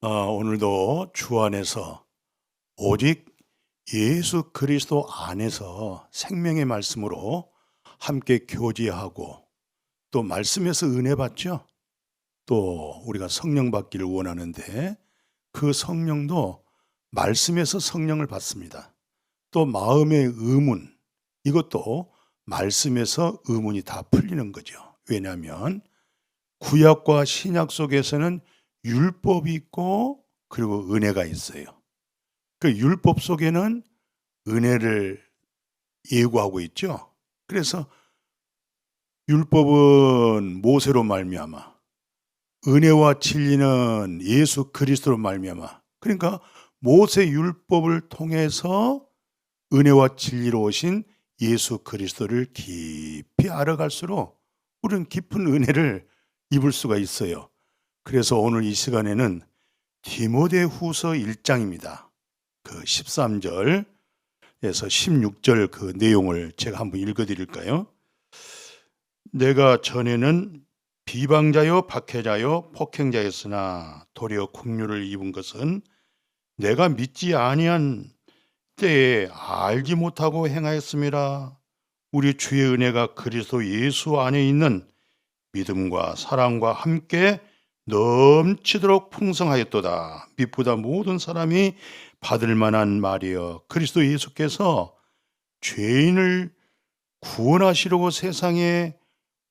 오늘도 주 안에서 오직 예수 그리스도 안에서 생명의 말씀으로 함께 교제하고 또 말씀에서 은혜 받죠. 또 우리가 성령 받기를 원하는데 그 성령도 말씀에서 성령을 받습니다. 또 마음의 의문, 이것도 말씀에서 의문이 다 풀리는 거죠. 왜냐하면 구약과 신약 속에서는 율법이 있고 그리고 은혜가 있어요. 그 율법 속에는 은혜를 예고하고 있죠. 그래서 율법은 모세로 말미암아, 은혜와 진리는 예수 그리스도로 말미암아. 그러니까 모세 율법을 통해서 은혜와 진리로 오신 예수 그리스도를 깊이 알아갈수록 우리는 깊은 은혜를 입을 수가 있어요. 그래서 오늘 이 시간에는 디모데후서 1장입니다. 그 13절에서 16절 그 내용을 제가 한번 읽어드릴까요? 내가 전에는 비방자요 박해자요 폭행자였으나 도리어 긍휼을 입은 것은 내가 믿지 아니한 때에 알지 못하고 행하였음이라. 우리 주의 은혜가 그리스도 예수 안에 있는 믿음과 사랑과 함께 넘치도록 풍성하였도다. 미쁘다 모든 사람이 받을 만한 말이여. 그리스도 예수께서 죄인을 구원하시려고 세상에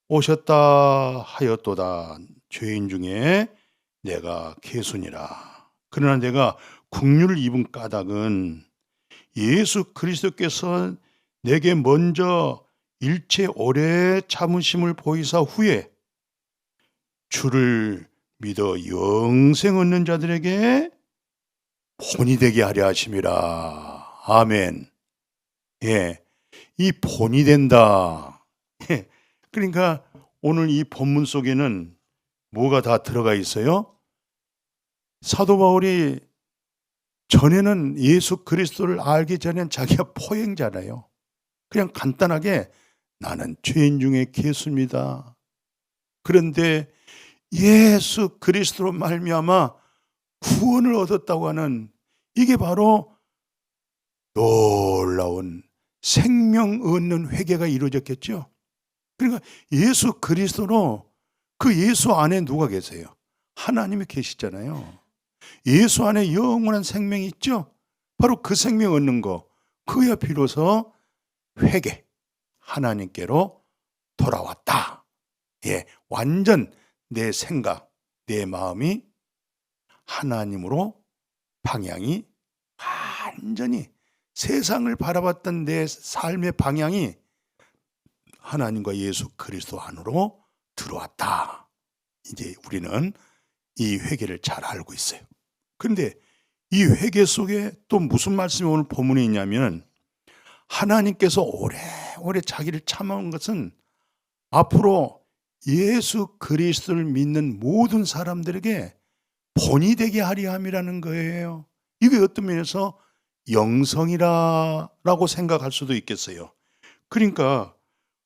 오셨다 하였도다. 죄인 중에 내가 개순이라. 그러나 내가 긍휼을 입은 까닭은 예수 그리스도께서 내게 먼저 일체 오래 참으심을 보이사 후에 주를 믿어 영생 얻는 자들에게 본이 되게 하려 하심이라. 아멘. 예, 이 본이 된다. 예, 그러니까 오늘 이 본문 속에는 뭐가 다 들어가 있어요? 사도 바울이 전에는 예수 그리스도를 알기 전엔 자기가 포행자라요. 그냥 간단하게 나는 죄인 중에 개수입니다. 그런데 예수 그리스도로 말미암아 구원을 얻었다고 하는 이게 바로 놀라운 생명 얻는 회개가 이루어졌겠죠. 그러니까 예수 그리스도로 그 예수 안에 누가 계세요? 하나님이 계시잖아요. 예수 안에 영원한 생명이 있죠. 바로 그 생명 얻는 거, 그야 비로소 회개, 하나님께로 돌아왔다. 예, 완전 내 생각, 내 마음이 하나님으로 방향이 완전히 세상을 바라봤던 내 삶의 방향이 하나님과 예수 그리스도 안으로 들어왔다. 이제 우리는 이 회개를 잘 알고 있어요. 그런데 이 회개 속에 또 무슨 말씀이 오늘 본문에 있냐면 하나님께서 오래오래 자기를 참아온 것은 앞으로 예수 그리스도를 믿는 모든 사람들에게 본이 되게 하려 함이라는 거예요. 이게 어떤 면에서 영성이라고 생각할 수도 있겠어요. 그러니까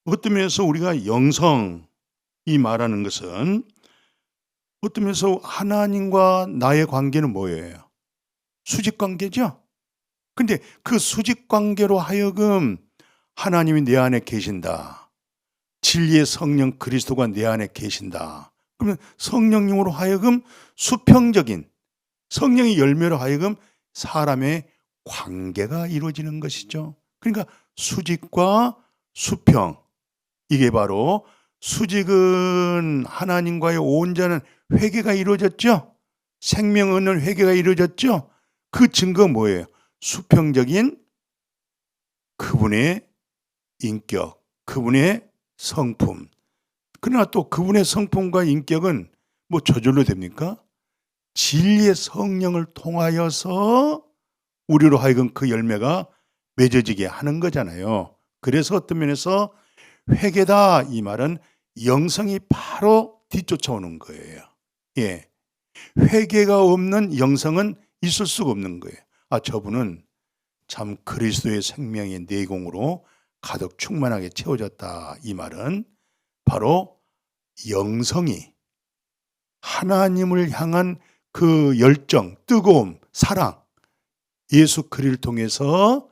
어떤 면에서 우리가 영성이 말하는 것은 어떤 면에서 하나님과 나의 관계는 뭐예요? 수직 관계죠? 근데 그 수직 관계로 하여금 하나님이 내 안에 계신다. 진리의 성령 그리스도가 내 안에 계신다. 그러면 성령님으로 하여금 수평적인 성령의 열매로 하여금 사람의 관계가 이루어지는 것이죠. 그러니까 수직과 수평, 이게 바로 수직은 하나님과의 온전한 회개가 이루어졌죠. 생명 얻는 회개가 이루어졌죠. 그 증거가 뭐예요? 수평적인 그분의 인격, 그분의 성품. 그러나 또 그분의 성품과 인격은 뭐 저절로 됩니까? 진리의 성령을 통하여서 우리로 하여금 그 열매가 맺어지게 하는 거잖아요. 그래서 어떤 면에서 회개다 이 말은 영성이 바로 뒤쫓아오는 거예요. 예, 회개가 없는 영성은 있을 수가 없는 거예요. 저분은 참 그리스도의 생명의 내공으로 가득 충만하게 채워졌다. 이 말은 바로 영성이 하나님을 향한 그 열정, 뜨거움, 사랑, 예수 그리스도를 통해서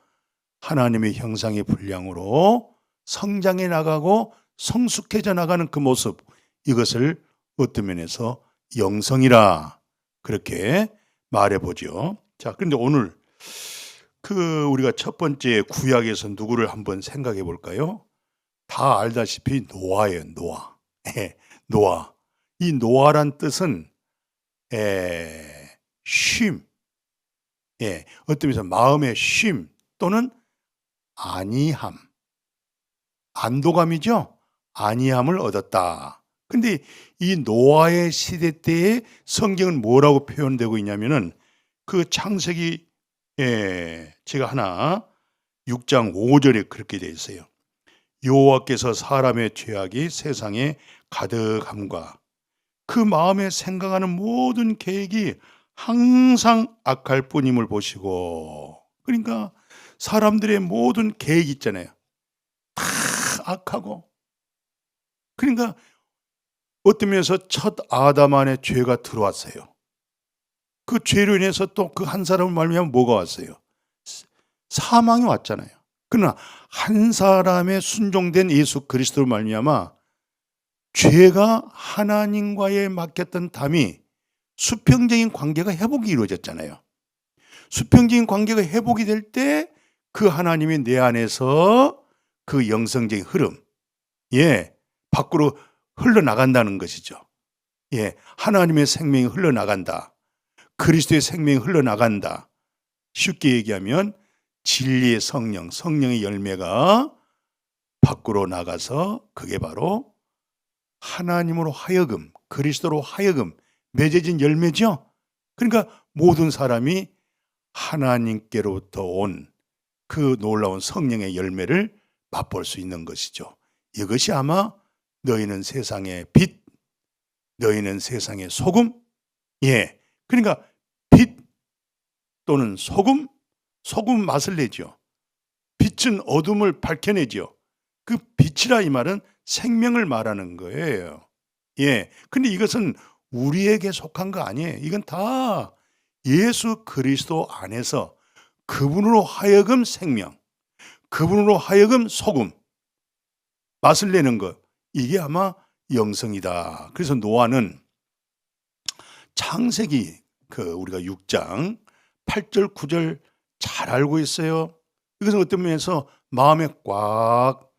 하나님의 형상의 분량으로 성장해 나가고 성숙해져 나가는 그 모습, 이것을 어떤 면에서 영성이라 그렇게 말해보죠. 자, 그런데 오늘 우리가 첫 번째 구약에서 누구를 한번 생각해 볼까요? 다 알다시피 노아예요. 노아. 노아. 이 노아란 뜻은 쉼. 어떤 면에서 마음의 쉼 또는 안이함. 안도감이죠. 안이함을 얻었다. 근데 이 노아의 시대 때에 성경은 뭐라고 표현되고 있냐면은 그 창세기 제가 하나 6장 5절에 그렇게 되어 있어요. 여호와께서 사람의 죄악이 세상에 가득함과 그 마음에 생각하는 모든 계획이 항상 악할 뿐임을 보시고, 그러니까 사람들의 모든 계획 있잖아요. 다 악하고, 그러니까 어떤 면에서 첫 아담 안에 죄가 들어왔어요. 그 죄로 인해서 또 그 한 사람을 말미암아 뭐가 왔어요? 사망이 왔잖아요. 그러나 한 사람의 순종된 예수 그리스도로 말미암아 죄가 하나님과의 맡겼던 담이 수평적인 관계가 회복이 이루어졌잖아요. 수평적인 관계가 회복이 될 때 그 하나님이 내 안에서 그 영성적인 흐름, 밖으로 흘러나간다는 것이죠. 하나님의 생명이 흘러나간다. 그리스도의 생명이 흘러나간다. 쉽게 얘기하면 진리의 성령, 성령의 열매가 밖으로 나가서 그게 바로 하나님으로 하여금, 그리스도로 하여금 맺어진 열매죠. 그러니까 모든 사람이 하나님께로부터 온 그 놀라운 성령의 열매를 맛볼 수 있는 것이죠. 이것이 아마 너희는 세상의 빛, 너희는 세상의 소금. 그러니까 빛 또는 소금, 소금 맛을 내죠. 빛은 어둠을 밝혀내죠. 그 빛이라 이 말은 생명을 말하는 거예요. 근데 이것은 우리에게 속한 거 아니에요. 이건 다 예수 그리스도 안에서 그분으로 하여금 생명, 그분으로 하여금 소금, 맛을 내는 것, 이게 아마 영성이다. 그래서 노아는 창세기 우리가 6장 8절 9절 잘 알고 있어요. 이것은 어떤 면에서 마음에 꽉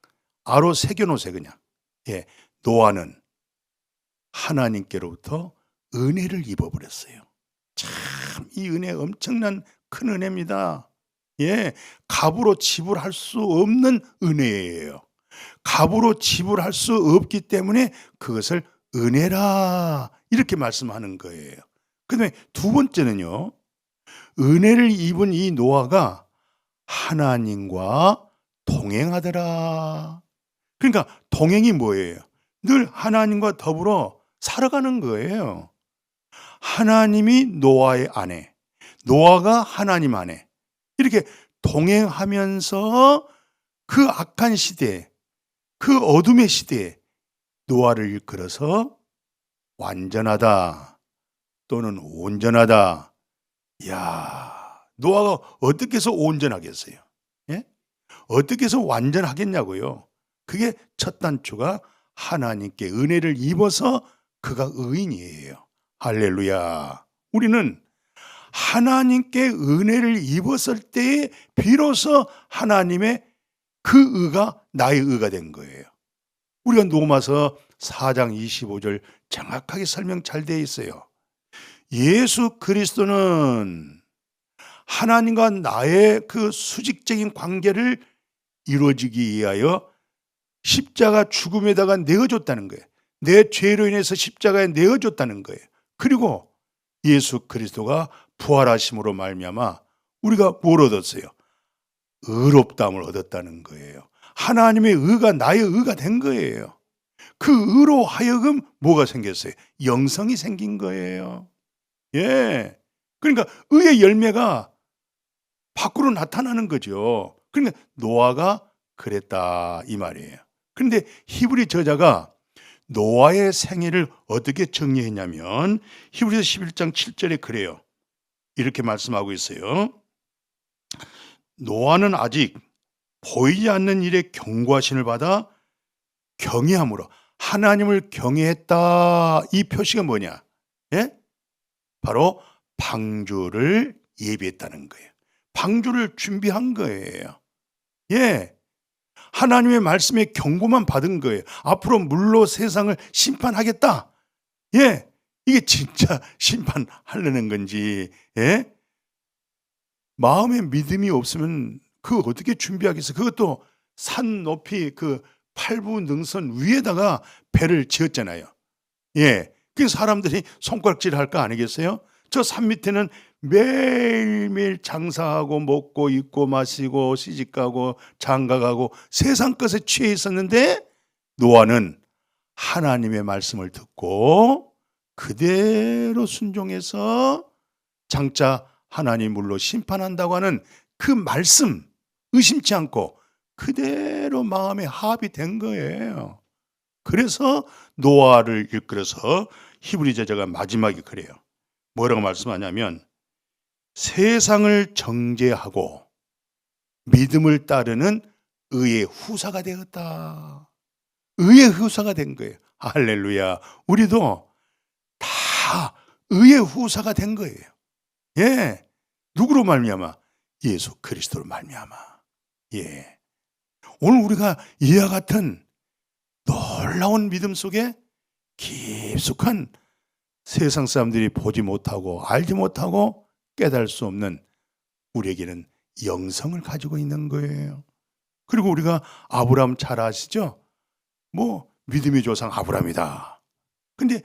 아로 새겨놓으세요. 그냥. 노아는 하나님께로부터 은혜를 입어버렸어요. 참 이 은혜 엄청난 큰 은혜입니다. 값으로 지불할 수 없는 은혜예요. 값으로 지불할 수 없기 때문에 그것을 은혜라 이렇게 말씀하는 거예요. 그다음에 두 번째는요. 은혜를 입은 이 노아가 하나님과 동행하더라. 그러니까 동행이 뭐예요? 늘 하나님과 더불어 살아가는 거예요. 하나님이 노아의 안에, 노아가 하나님 안에 이렇게 동행하면서 그 악한 시대에, 그 어둠의 시대에 노아를 일컬어서 완전하다 또는 온전하다. 이야, 노아가 어떻게 해서 온전하겠어요? 어떻게 해서 완전하겠냐고요. 그게 첫 단추가 하나님께 은혜를 입어서 그가 의인이에요. 할렐루야. 우리는 하나님께 은혜를 입었을 때에 비로소 하나님의 그 의가 나의 의가 된 거예요. 우리가 로마서 4장 25절 정확하게 설명 잘 되어 있어요. 예수 그리스도는 하나님과 나의 그 수직적인 관계를 이루어지기 위하여 십자가 죽음에다가 내어줬다는 거예요. 내 죄로 인해서 십자가에 내어줬다는 거예요. 그리고 예수 그리스도가 부활하심으로 말미암아 우리가 뭘 얻었어요? 의롭다함을 얻었다는 거예요. 하나님의 의가 나의 의가 된 거예요. 그 의로 하여금 뭐가 생겼어요? 영성이 생긴 거예요. 그러니까 의의 열매가 밖으로 나타나는 거죠. 그러니까 노아가 그랬다 이 말이에요. 그런데 히브리 저자가 노아의 생애를 어떻게 정리했냐면 히브리서 11장 7절에 그래요. 이렇게 말씀하고 있어요. 노아는 아직 보이지 않는 일에 경고하심을 받아 경외함으로 하나님을 경외했다. 이 표시가 뭐냐? 예? 바로 방주를 예비했다는 거예요. 방주를 준비한 거예요. 예. 하나님의 말씀에 경고만 받은 거예요. 앞으로 물로 세상을 심판하겠다. 예. 이게 진짜 심판하려는 건지, 예? 마음에 믿음이 없으면 그거 어떻게 준비하겠어요? 그것도 산 높이 그 팔부 능선 위에다가 배를 지었잖아요. 예. 그 사람들이 손가락질 할 거 아니겠어요? 저 산 밑에는 매일매일 장사하고 먹고 입고 마시고 시집가고 장가가고 세상 것에 취해 있었는데 노아는 하나님의 말씀을 듣고 그대로 순종해서 장차 하나님 물로 심판한다고 하는 그 말씀 의심치 않고 그대로 마음에 합의된 거예요. 그래서 노아를 이끌어서 히브리 저자가 마지막에 그래요. 뭐라고 말씀하냐면 세상을 정죄하고 믿음을 따르는 의의 후사가 되었다. 의의 후사가 된 거예요. 할렐루야. 우리도 다 의의 후사가 된 거예요. 예. 누구로 말미암아? 예수 그리스도로 말미암아. 예. 오늘 우리가 이와 같은 놀라운 믿음 속에 깊숙한 세상 사람들이 보지 못하고 알지 못하고 깨달을 수 없는 우리에게는 영성을 가지고 있는 거예요. 그리고 우리가 아브라함 잘 아시죠? 뭐 믿음의 조상 아브라함이다. 근데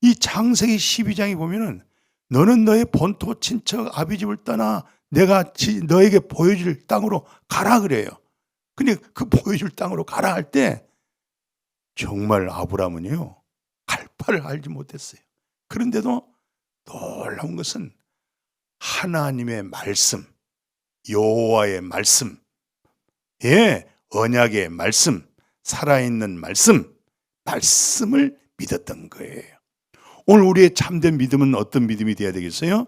이 창세기 12장에 보면은 너는 너의 본토 친척 아비집을 떠나 내가 너에게 보여줄 땅으로 가라 그래요. 근데 그 보여줄 땅으로 가라 할 때 정말 아브라함은요 갈 바를 알지 못했어요. 그런데도 놀라운 것은 하나님의 말씀, 여호와의 말씀, 예, 언약의 말씀, 살아있는 말씀을 믿었던 거예요. 오늘 우리의 참된 믿음은 어떤 믿음이 되어야 되겠어요?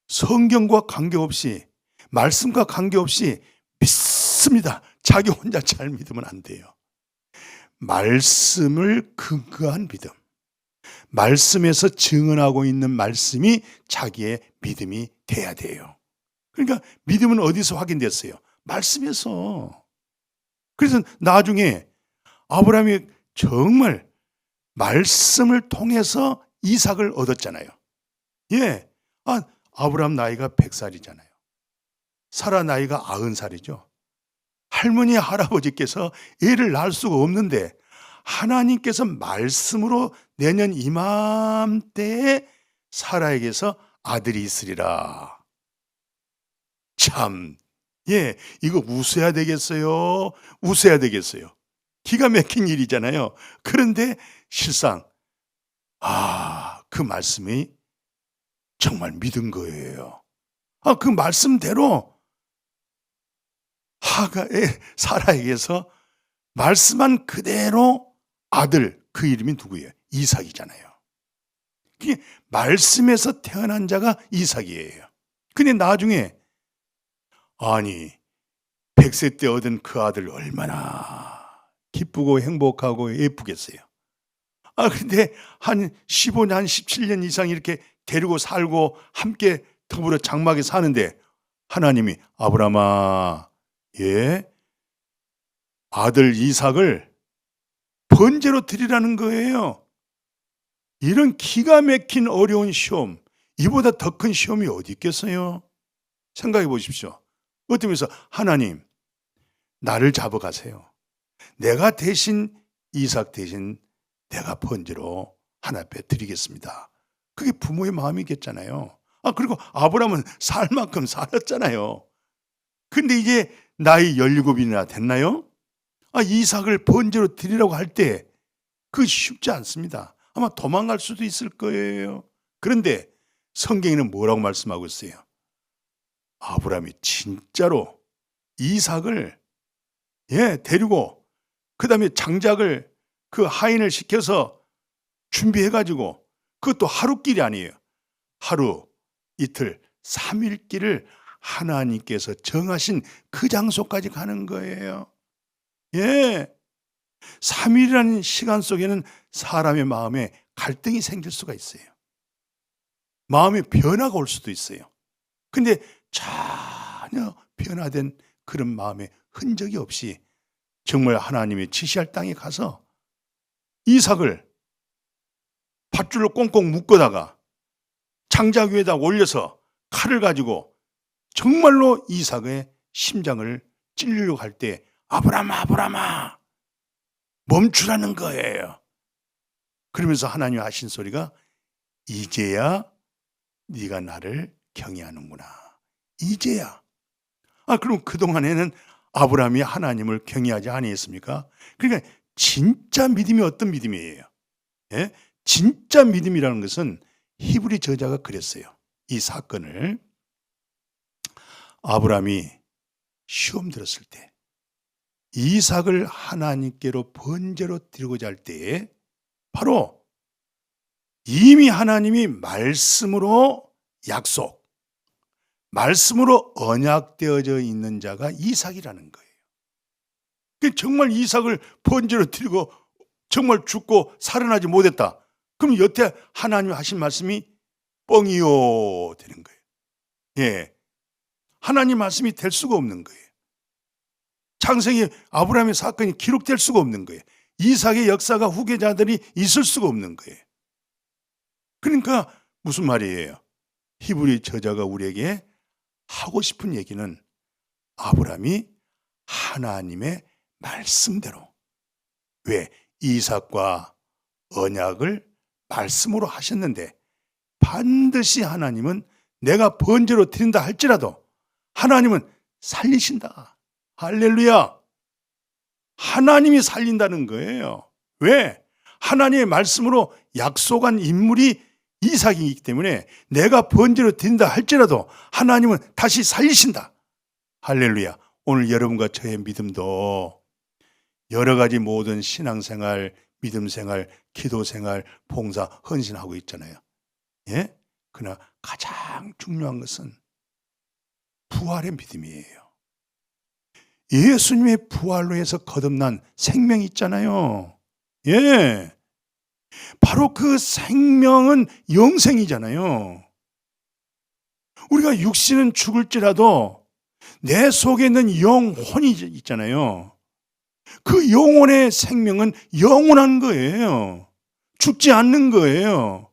성경과 관계없이, 말씀과 관계없이 믿습니다. 자기 혼자 잘 믿으면 안 돼요. 말씀을 근거한 믿음, 말씀에서 증언하고 있는 말씀이 자기의 믿음이 돼야 돼요. 그러니까 믿음은 어디서 확인됐어요? 말씀에서. 그래서 나중에 아브라함이 정말 말씀을 통해서 이삭을 얻었잖아요. 예. 아브라함 나이가 100살이잖아요. 사라 나이가 90살이죠. 할머니, 할아버지께서 애를 낳을 수가 없는데 하나님께서 말씀으로 내년 이맘때에 사라에게서 아들이 있으리라. 참, 예, 이거 웃어야 되겠어요? 웃어야 되겠어요? 기가 막힌 일이잖아요. 그런데 실상, 그 말씀이 정말 믿은 거예요. 그 말씀대로 사라에게서 말씀한 그대로 아들, 그 이름이 누구예요? 이삭이잖아요. 그게 말씀에서 태어난 자가 이삭이에요. 근데 나중에 100세 때 얻은 그 아들 얼마나 기쁘고 행복하고 예쁘겠어요. 근데 한 15년, 17년 이상 이렇게 데리고 살고 함께 더불어 장막에 사는데 하나님이 아브라함아, 예, 아들 이삭을 번제로 드리라는 거예요. 이런 기가 막힌 어려운 시험, 이보다 더 큰 시험이 어디 있겠어요? 생각해 보십시오. 어떤 면에서 하나님, 나를 잡아가세요. 내가 대신 이삭 대신 내가 번제로 하나님 앞에 드리겠습니다. 그게 부모의 마음이겠잖아요. 그리고 아브라함은 살 만큼 살았잖아요. 근데 이제 나이 17이나 됐나요? 이삭을 번제로 드리라고 할 때 그거 쉽지 않습니다. 아마 도망갈 수도 있을 거예요. 그런데 성경에는 뭐라고 말씀하고 있어요? 아브라함이 진짜로 이삭을 데리고 그 다음에 장작을 그 하인을 시켜서 준비해가지고, 그것도 하루길이 아니에요. 하루, 이틀, 3일길을 하나님께서 정하신 그 장소까지 가는 거예요. 예. 3일이라는 시간 속에는 사람의 마음에 갈등이 생길 수가 있어요. 마음의 변화가 올 수도 있어요. 근데 전혀 변화된 그런 마음의 흔적이 없이 정말 하나님의 지시할 땅에 가서 이삭을 밧줄로 꽁꽁 묶어다가 장작 위에다 올려서 칼을 가지고 정말로 이삭의 심장을 찔리려고 할 때 아브라함아, 아브라함아, 멈추라는 거예요. 그러면서 하나님 하신 소리가 이제야 네가 나를 경외하는구나. 이제야. 그럼 그동안에는 아브라함이 하나님을 경외하지 아니했습니까? 그러니까 진짜 믿음이 어떤 믿음이에요? 예? 진짜 믿음이라는 것은 히브리 저자가 그랬어요. 이 사건을 아브라함이 시험 들었을 때 이삭을 하나님께로 번제로 드리고자 할 때에 바로 이미 하나님이 말씀으로 약속, 말씀으로 언약되어져 있는 자가 이삭이라는 거예요. 정말 이삭을 번제로 드리고 정말 죽고 살아나지 못했다. 그럼 여태 하나님 하신 말씀이 뻥이요 되는 거예요. 예, 하나님 말씀이 될 수가 없는 거예요. 창세기 아브라함의 사건이 기록될 수가 없는 거예요. 이삭의 역사가 후계자들이 있을 수가 없는 거예요. 그러니까 무슨 말이에요? 히브리 저자가 우리에게 하고 싶은 얘기는 아브라함이 하나님의 말씀대로, 왜 이삭과 언약을 말씀으로 하셨는데 반드시 하나님은 내가 번제로 드린다 할지라도 하나님은 살리신다. 할렐루야. 하나님이 살린다는 거예요. 왜? 하나님의 말씀으로 약속한 인물이 이삭이기 때문에 내가 번제로 드린다 할지라도 하나님은 다시 살리신다. 할렐루야. 오늘 여러분과 저의 믿음도 여러 가지 모든 신앙생활, 믿음생활, 기도생활, 봉사, 헌신하고 있잖아요. 예? 그러나 가장 중요한 것은 부활의 믿음이에요. 예수님의 부활로 해서 거듭난 생명이 있잖아요. 예. 바로 그 생명은 영생이잖아요. 우리가 육신은 죽을지라도 내 속에 있는 영혼이 있잖아요. 그 영혼의 생명은 영원한 거예요. 죽지 않는 거예요.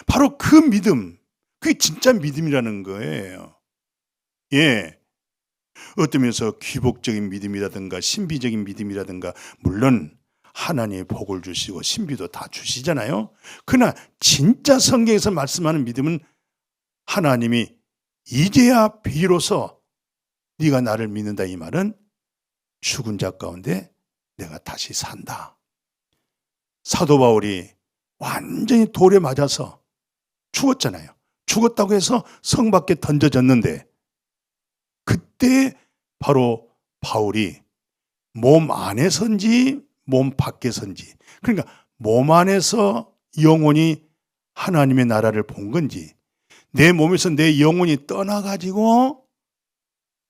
바로 그 믿음, 그게 진짜 믿음이라는 거예요. 예. 어떤 면에서 귀복적인 믿음이라든가 신비적인 믿음이라든가 물론 하나님의 복을 주시고 신비도 다 주시잖아요. 그러나 진짜 성경에서 말씀하는 믿음은 하나님이 이제야 비로소 네가 나를 믿는다 이 말은 죽은 자 가운데 내가 다시 산다. 사도 바울이 완전히 돌에 맞아서 죽었잖아요. 죽었다고 해서 성 밖에 던져졌는데 그때 바로 바울이 몸 안에선지 몸 밖에선지, 그러니까 몸 안에서 영혼이 하나님의 나라를 본 건지 내 몸에서 내 영혼이 떠나가지고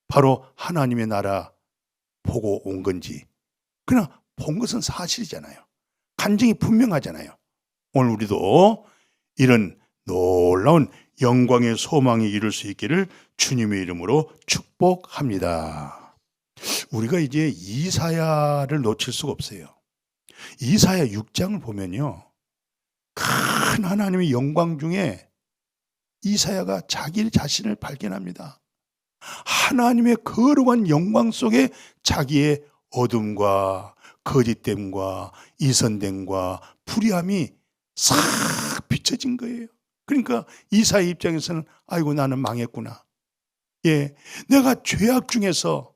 바로 하나님의 나라 보고 온 건지, 그러나 본 것은 사실이잖아요. 간증이 분명하잖아요. 오늘 우리도 이런 놀라운 영광의 소망이 이룰 수 있기를 주님의 이름으로 축복합니다. 우리가 이제 이사야를 놓칠 수가 없어요. 이사야 6장을 보면요, 큰 하나님의 영광 중에 이사야가 자기 자신을 발견합니다. 하나님의 거룩한 영광 속에 자기의 어둠과 거짓됨과 이선됨과 불의함이 싹 비춰진 거예요. 그러니까 이사야 입장에서는 아이고 나는 망했구나. 예, 내가 죄악 중에서,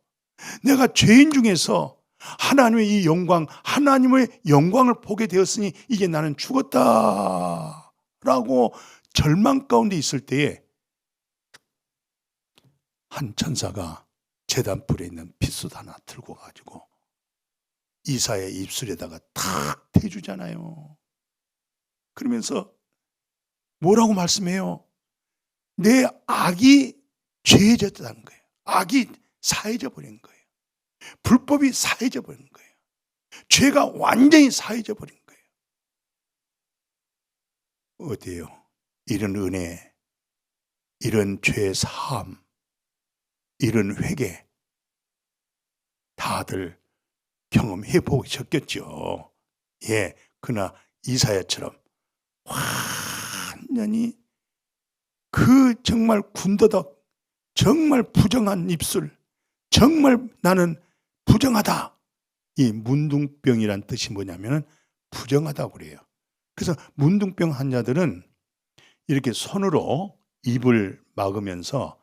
내가 죄인 중에서 하나님의 이 영광, 하나님의 영광을 보게 되었으니 이제 나는 죽었다라고 절망 가운데 있을 때에 한 천사가 제단불에 있는 핏솥 하나 들고 가지고 이사야 입술에다가 탁 대주잖아요. 그러면서 뭐라고 말씀해요? 내 악이 죄해졌다는 거예요. 악이 사해져 버린 거예요. 불법이 사해져 버린 거예요. 죄가 완전히 사해져 버린 거예요. 어때요? 이런 은혜, 이런 죄 사함, 이런 회개 다들 경험해 보셨겠죠. 예, 그러나 이사야처럼 완전히 그 정말 군더덕, 정말 부정한 입술, 정말 나는 부정하다. 이 문둥병이란 뜻이 뭐냐면 부정하다고 그래요. 그래서 문둥병 환자들은 이렇게 손으로 입을 막으면서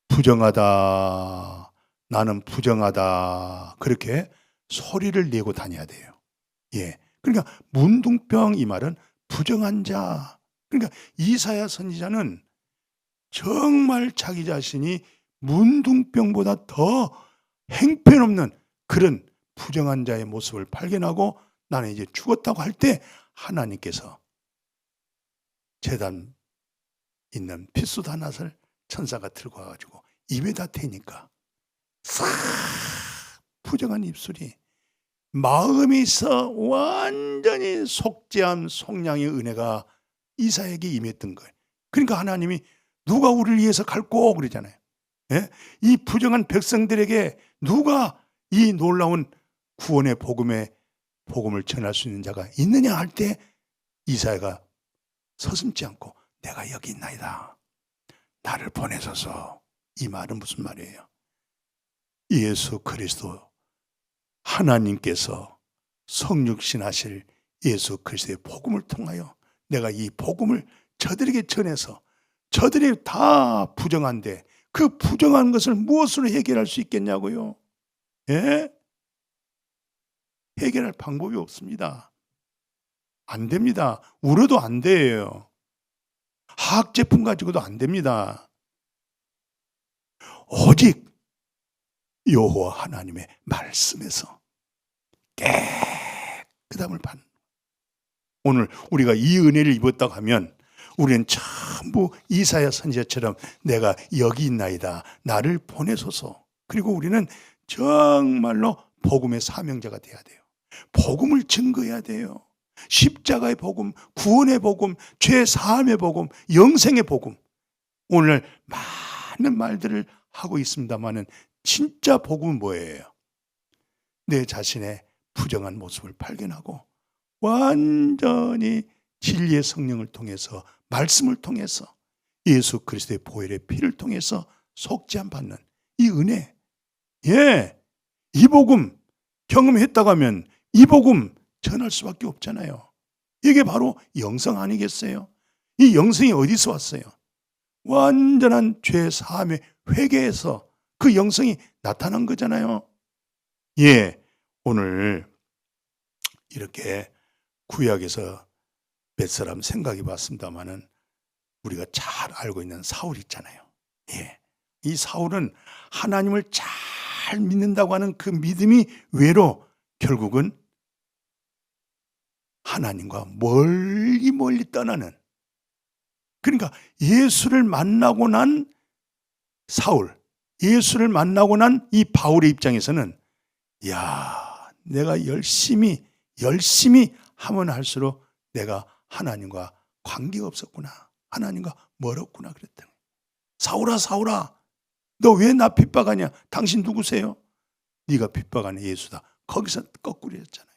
부정하다, 나는 부정하다, 그렇게 소리를 내고 다녀야 돼요. 예. 그러니까 문둥병 이 말은 부정한 자. 그러니까 이사야 선지자는 정말 자기 자신이 문둥병보다 더 행편없는 그런 부정한 자의 모습을 발견하고 나는 이제 죽었다고 할 때 하나님께서 제단 있는 핏소다낫을 천사가 들고 와가지고 입에다 대니까 싹 부정한 입술이 마음에서 완전히 속죄함 속량의 은혜가 이사야에게 임했던 거예요. 그러니까 하나님이 누가 우리를 위해서 갈고 그러잖아요. 예? 이 부정한 백성들에게 누가 이 놀라운 구원의 복음을 전할 수 있는 자가 있느냐 할 때 이사야가 서슴지 않고 내가 여기 있나이다. 나를 보내소서. 이 말은 무슨 말이에요? 예수 그리스도 하나님께서 성육신 하실 예수 그리스도의 복음을 통하여 내가 이 복음을 저들에게 전해서 저들이 다 부정한데 그 부정한 것을 무엇으로 해결할 수 있겠냐고요? 예? 해결할 방법이 없습니다. 안 됩니다. 울어도 안 돼요. 화학 제품 가지고도 안 됩니다. 오직 여호와 하나님의 말씀에서 깨끗함을 받는. 오늘 우리가 이 은혜를 입었다고 하면 우리는 전부 이사야 선지자처럼 내가 여기 있나이다. 나를 보내소서. 그리고 우리는 정말로 복음의 사명자가 돼야 돼요. 복음을 증거해야 돼요. 십자가의 복음, 구원의 복음, 죄 사함의 복음, 영생의 복음. 오늘 많은 말들을 하고 있습니다만은 진짜 복음은 뭐예요? 내 자신의 부정한 모습을 발견하고 완전히 진리의 성령을 통해서 말씀을 통해서 예수 그리스도의 보혈의 피를 통해서 속죄함 받는 이 은혜. 예, 이 복음 경험했다고 하면 이 복음 전할 수밖에 없잖아요. 이게 바로 영성 아니겠어요? 이 영성이 어디서 왔어요? 완전한 죄 사함의 회개에서 그 영성이 나타난 거잖아요. 예, 오늘 이렇게 구약에서 몇 사람 생각해 봤습니다만은 우리가 잘 알고 있는 사울 있잖아요. 예, 이 사울은 하나님을 잘 믿는다고 하는 그 믿음이 외로 결국은 하나님과 멀리 멀리 떠나는, 그러니까 예수를 만나고 난 사울, 예수를 만나고 난 이 바울의 입장에서는 야, 내가 열심히 하면 할수록 내가 하나님과 관계가 없었구나. 하나님과 멀었구나 그랬다. 사울아, 사울아, 너 왜 나 핍박하냐? 당신 누구세요? 네가 핍박하는 예수다. 거기서 거꾸로 했잖아요.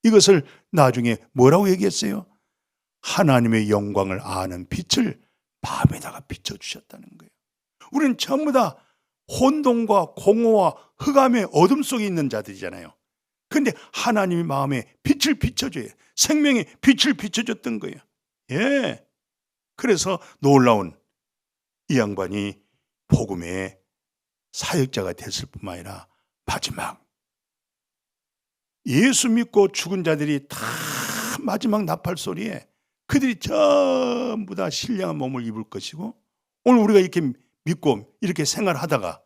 이것을 나중에 뭐라고 얘기했어요? 하나님의 영광을 아는 빛을 밤에다가 비춰주셨다는 거예요. 우리는 전부 다 혼돈과 공허와 흑암의 어둠 속에 있는 자들이잖아요. 그런데 하나님이 마음에 빛을 비춰줘요. 생명의 빛을 비춰줬던 거예요. 예. 그래서 놀라운 이 양반이 복음의 사역자가 됐을 뿐만 아니라 마지막 예수 믿고 죽은 자들이 다 마지막 나팔 소리에 그들이 전부 다 신령한 몸을 입을 것이고, 오늘 우리가 이렇게 믿고 이렇게 생활하다가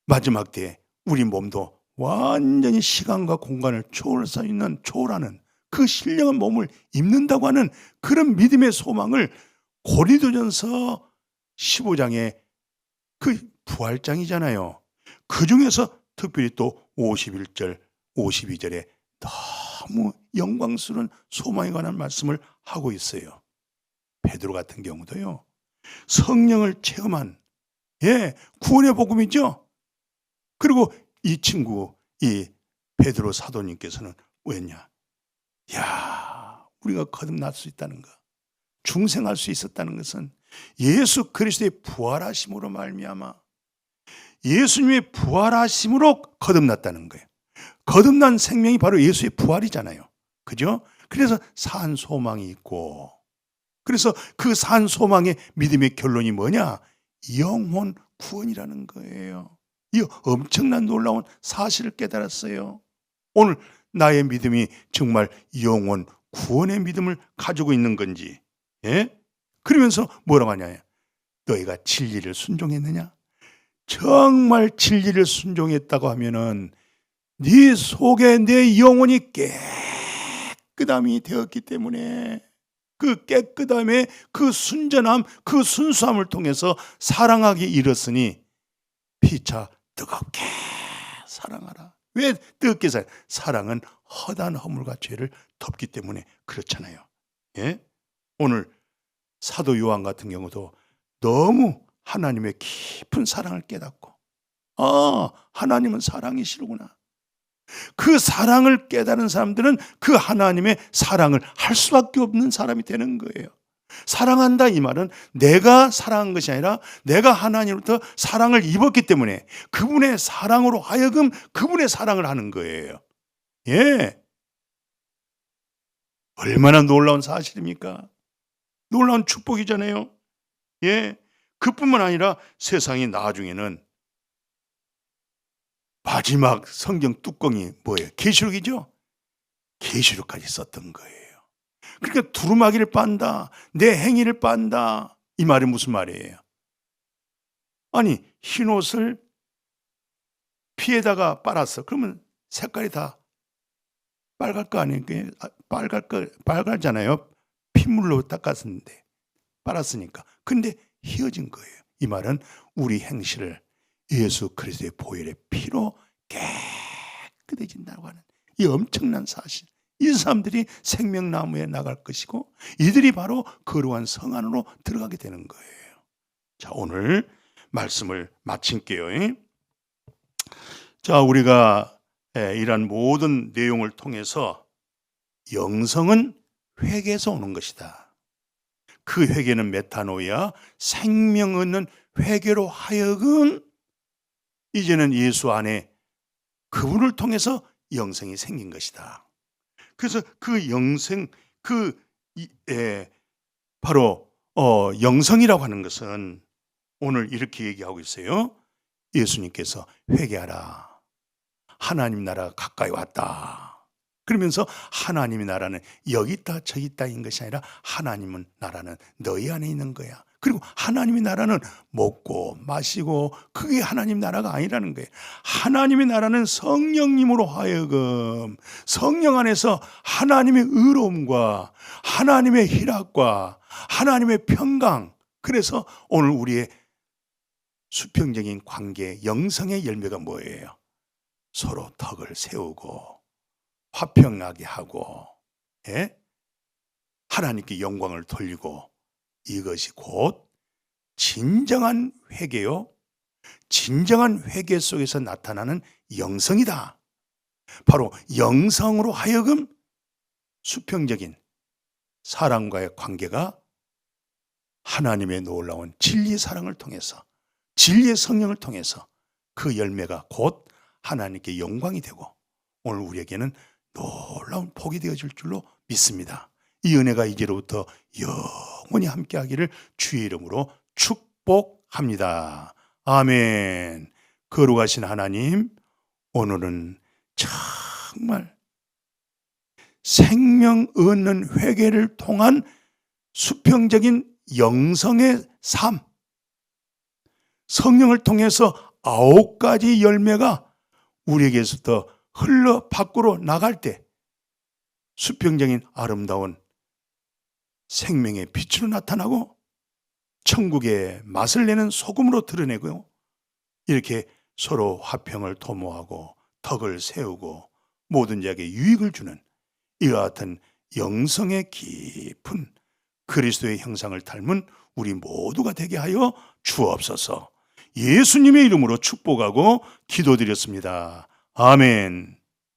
마지막 때에 우리 몸도 완전히 시간과 공간을 초월하는 그 신령한 몸을 입는다고 하는 그런 믿음의 소망을 고린도전서 15장의 그 부활장이잖아요. 그 중에서 특별히 또 51절, 52절에 너무 영광스러운 소망에 관한 말씀을 하고 있어요. 베드로 같은 경우도요. 성령을 체험한 구원의 복음이죠. 그리고 이 친구, 이 베드로 사도님께서는 뭐였냐? 야, 우리가 거듭날 수 있다는 것, 중생할 수 있었다는 것은 예수 그리스도의 부활하심으로 말미암아 예수님의 부활하심으로 거듭났다는 거예요. 거듭난 생명이 바로 예수의 부활이잖아요. 그죠? 그래서 산 소망이 있고, 그래서 그 산 소망의 믿음의 결론이 뭐냐? 영혼 구원이라는 거예요. 이 엄청난 놀라운 사실을 깨달았어요. 오늘 나의 믿음이 정말 영혼 구원의 믿음을 가지고 있는 건지, 그러면서 뭐라고 하냐? 너희가 진리를 순종했느냐? 정말 진리를 순종했다고 하면은 네 속에 내 영혼이 깨끗함이 되었기 때문에 그 깨끗함의 그 순전함, 그 순수함을 통해서 사랑하기 이르렀으니 피차 뜨겁게 사랑하라. 왜 뜨겁게 사랑은 허다한 허물과 죄를 덮기 때문에 그렇잖아요. 오늘 사도 요한 같은 경우도 너무 하나님의 깊은 사랑을 깨닫고, 하나님은 사랑이시구나. 그 사랑을 깨달은 사람들은 그 하나님의 사랑을 할 수밖에 없는 사람이 되는 거예요. 사랑한다 이 말은 내가 사랑한 것이 아니라 내가 하나님으로부터 사랑을 입었기 때문에 그분의 사랑으로 하여금 그분의 사랑을 하는 거예요. 얼마나 놀라운 사실입니까? 놀라운 축복이잖아요. 그뿐만 아니라 세상이 나중에는 마지막 성경 뚜껑이 뭐예요? 계시록이죠? 계시록까지 썼던 거예요. 그러니까 두루마기를 빤다, 내 행위를 빤다, 이 말이 무슨 말이에요? 아니, 흰 옷을 피에다가 빨았어. 그러면 색깔이 다 빨갈 거 아니에요? 빨갛잖아요. 핏물로 닦았는데, 빨았으니까. 근데 휘어진 거예요. 이 말은 우리 행실을 예수 그리스도의 보혈의 피로 깨끗해진다고 하는 이 엄청난 사실. 이 사람들이 생명나무에 나갈 것이고 이들이 바로 거룩한 성 안으로 들어가게 되는 거예요. 자, 오늘 말씀을 마칠게요. 자, 우리가 이러한 모든 내용을 통해서 영성은 회개에서 오는 것이다. 그 회개는 메타노이아, 생명 얻는 회개로 하여금 이제는 예수 안에 그분을 통해서 영생이 생긴 것이다. 그래서 그 영생, 바로 영성이라고 하는 것은 오늘 이렇게 얘기하고 있어요. 예수님께서 회개하라. 하나님 나라가 가까이 왔다. 그러면서 하나님의 나라는 여기 있다 저기 있다인 것이 아니라 하나님의 나라는 너희 안에 있는 거야. 그리고 하나님의 나라는 먹고 마시고 그게 하나님 나라가 아니라는 거예요. 하나님의 나라는 성령님으로 하여금 성령 안에서 하나님의 의로움과 하나님의 희락과 하나님의 평강, 그래서 오늘 우리의 수평적인 관계, 영성의 열매가 뭐예요? 서로 덕을 세우고 화평하게 하고 하나님께 영광을 돌리고, 이것이 곧 진정한 회개요. 진정한 회개 속에서 나타나는 영성이다. 바로 영성으로 하여금 수평적인 사랑과의 관계가 하나님의 놀라운 진리의 사랑을 통해서, 진리의 성령을 통해서 그 열매가 곧 하나님께 영광이 되고 오늘 우리에게는 놀라운 복이 되어질 줄로 믿습니다. 이 은혜가 이제로부터 영원히 함께하기를 주의 이름으로 축복합니다. 아멘. 거룩하신 하나님, 오늘은 정말 생명 얻는 회개를 통한 수평적인 영성의 삶, 성령을 통해서 9가지 열매가 우리에게서부터 흘러 밖으로 나갈 때 수평적인 아름다운 생명의 빛으로 나타나고 천국의 맛을 내는 소금으로 드러내고요. 이렇게 서로 화평을 도모하고 덕을 세우고 모든 자에게 유익을 주는 이와 같은 영성의 깊은 그리스도의 형상을 닮은 우리 모두가 되게 하여 주옵소서. 예수님의 이름으로 축복하고 기도드렸습니다. 아멘.